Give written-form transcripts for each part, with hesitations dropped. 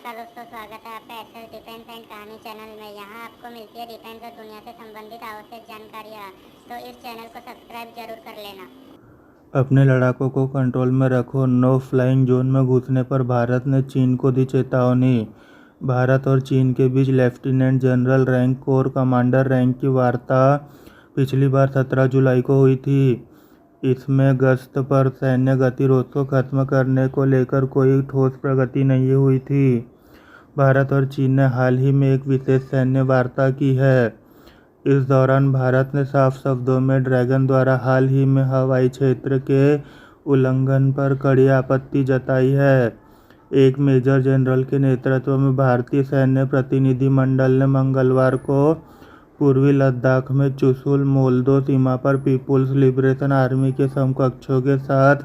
नमस्कार दोस्तों, स्वागत है आपका एक्सेस डिफेंस एंड कहानी चैनल में। यहाँ आपको मिलती है डिफेंस और दुनिया से संबंधित आवश्यक जानकारियाँ, तो इस चैनल को सब्सक्राइब जरूर कर लेना। अपने लड़ाकों को कंट्रोल में रखो। नो फ्लाइंग जोन में घुसने पर भारत ने चीन को दी चेतावनी। भारत और चीन के बीच lieutenant general rank corps commander rank की वार्ता पिछली बार 17 जुलाई को हुई थी। इसमें गश्त पर सैन्य गतिरोध को खत्म करने को लेकर कोई ठोस प्रगति नहीं हुई थी। भारत और चीन ने हाल ही में एक विशेष सैन्य वार्ता की है। इस दौरान भारत ने साफ शब्दों में ड्रैगन द्वारा हाल ही में हवाई क्षेत्र के उल्लंघन पर कड़ी आपत्ति जताई है। एक मेजर जनरल के नेतृत्व में भारतीय सैन्य प्रतिनिधिमंडल ने मंगलवार को पूर्वी लद्दाख में चुशुल मोल्दो सीमा पर पीपुल्स लिबरेशन आर्मी के समकक्षों के साथ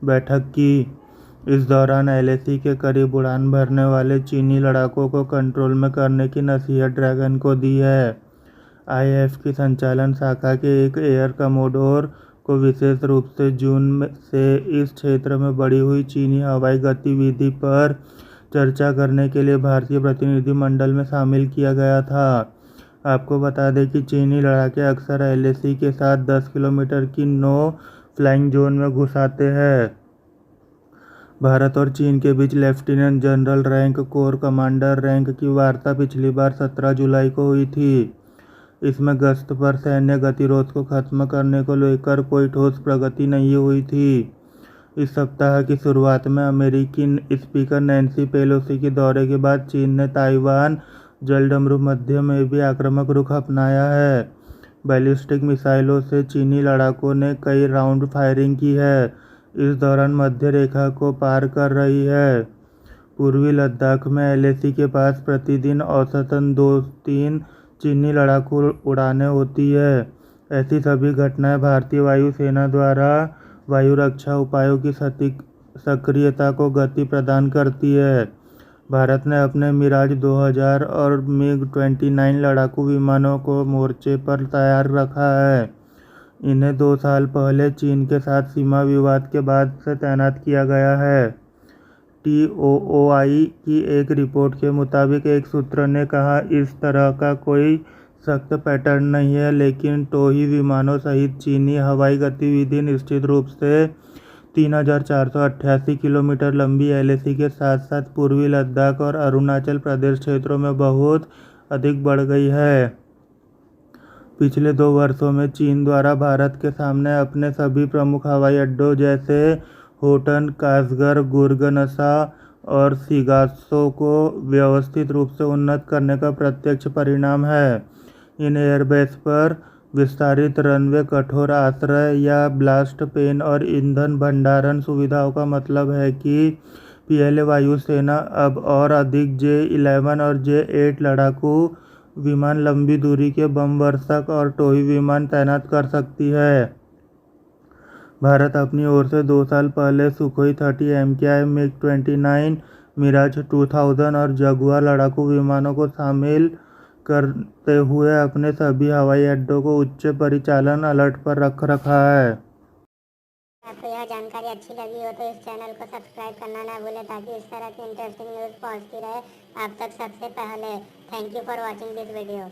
बैठक की। इस दौरान एलएसी के करीब उड़ान भरने वाले चीनी लड़ाकों को कंट्रोल में करने की नसीहत ड्रैगन को दी है। आईएफ की संचालन शाखा के एक एयर कमोडोर को विशेष रूप से जून से इस क्षेत्र में बढ़ी हुई चीनी हवाई गतिविधि पर चर्चा करने के लिए भारतीय प्रतिनिधिमंडल में शामिल किया गया था। आपको बता दें कि चीनी लड़ाके अक्सर एलएसी के साथ 10 किलोमीटर की नो फ्लाइंग जोन में घुस आते हैं। भारत और चीन के बीच lieutenant general rank corps commander rank की वार्ता पिछली बार 17 जुलाई को हुई थी। इसमें गश्त पर सैन्य गतिरोध को खत्म करने को लेकर कोई ठोस प्रगति नहीं हुई थी। इस सप्ताह की शुरुआत में अमेरिकी स्पीकर नैन्सी पेलोसी के दौरे के बाद चीन ने ताइवान जलडमरू मध्य में भी आक्रामक रुख अपनाया है। बैलिस्टिक मिसाइलों से चीनी लड़ाकों ने कई राउंड फायरिंग की है। इस दौरान मध्य रेखा को पार कर रही है। पूर्वी लद्दाख में एलएसी के पास प्रतिदिन औसतन 2-3 चीनी लड़ाकू उड़ानें होती है। ऐसी सभी घटनाएं भारतीय वायुसेना द्वारा वायु रक्षा उपायों की सक्रियता को गति प्रदान करती है। भारत ने अपने मिराज 2000 और मिग-29 लड़ाकू विमानों को मोर्चे पर तैयार रखा है। इन्हें 2 साल पहले चीन के साथ सीमा विवाद के बाद से तैनात किया गया है। TOOI की एक रिपोर्ट के मुताबिक एक सूत्र ने कहा, इस तरह का कोई सख्त पैटर्न नहीं है, लेकिन टोही विमानों सहित चीनी हवाई गतिविधि निश्चित रूप से 3488 किलोमीटर लंबी एलएसी के साथ साथ पूर्वी लद्दाख और अरुणाचल प्रदेश क्षेत्रों में बहुत अधिक बढ़ गई है। पिछले 2 वर्षों में चीन द्वारा भारत के सामने अपने सभी प्रमुख हवाई अड्डों जैसे होटन, कासगढ़, गुरगनसा और सिगासो को व्यवस्थित रूप से उन्नत करने का प्रत्यक्ष परिणाम है। इन एयरबेस पर विस्तारित रनवे, कठोर आश्रय या ब्लास्ट पेन और ईंधन भंडारण सुविधाओं का मतलब है कि पहले वायुसेना अब और अधिक J-11 और J-8 लड़ाकू विमान, लंबी दूरी के बम वर्षक और टोही विमान तैनात कर सकती है। भारत अपनी ओर से 2 साल पहले सुखोई 30 MKI, मिग-29, मिराज 2000 और जगुआर लड़ाकू विमानों को शामिल करते हुए अपने सभी हवाई अड्डों को उच्च परिचालन अलर्ट पर रख रखा है। आपको यह जानकारी अच्छी लगी हो तो इस चैनल को सब्सक्राइब करना ना भूलें, ताकि इस तरह की इंटरेस्टिंग न्यूज़ पहुंचती रहे आप तक सबसे पहले। Thank you for watching this video.